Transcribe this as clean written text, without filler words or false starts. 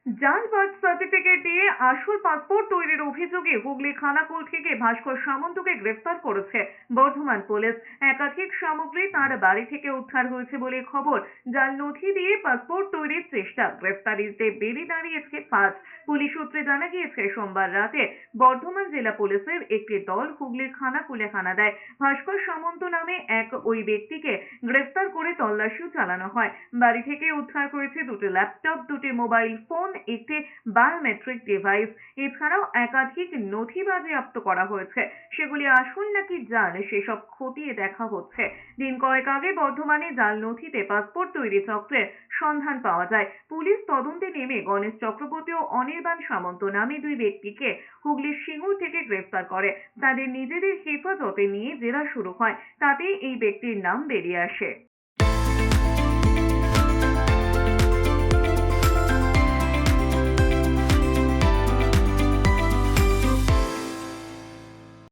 জাল birth certificate দিয়ে আসল পাসপোর্ট তৈরির অভিযোগে হুগলি খানাকুল থেকে ভাস্কর সামন্তকে গ্রেফতার করেছে বর্ধমান পুলিশ। একাধিক সামগ্রী তার বাড়ি থেকে উদ্ধার হয়েছে বলে খবর। জাল নথি দিয়ে পাসপোর্ট তৈরির চেষ্টা, গ্রেফতারিতে বেড়ে দাঁড়িয়েছে 5। পুলিশ সূত্রে জানা গিয়েছে, সোমবার রাতে বর্ধমান জেলা পুলিশের একটি দল হুগলির খানাকুলে হানা দেয়। ভাস্কর সামন্ত নামে ওই ব্যক্তিকে গ্রেফতার করে তল্লাশিও চালানো হয়। বাড়ি থেকে উদ্ধার করেছে দুটি ল্যাপটপ, দুটি মোবাইল ফোন, একটি বায়োমেট্রিক ডিভাইস। এছাড়াও একাধিক নথি বাজেয়াপ্ত করা হয়েছে। সেগুলি আসল নাকি জাল সেসব খতিয়ে দেখা হচ্ছে। দিন কয়েক আগে বর্ধমানে জাল নথিতে পাসপোর্ট তৈরি চক্রের সন্ধান পাওয়া যায়। পুলিশ তদন্তে নেমে গণেশ চক্রবর্তী ও অনির্বাণ সামন্ত নামে দুই ব্যক্তিকে হুগলির সিঙ্গুর থেকে গ্রেফতার করে। তাদের নিজেদের হেফাজতে নিয়ে জেরা শুরু হয়। তাতেই এই ব্যক্তির নাম বেরিয়ে আসে।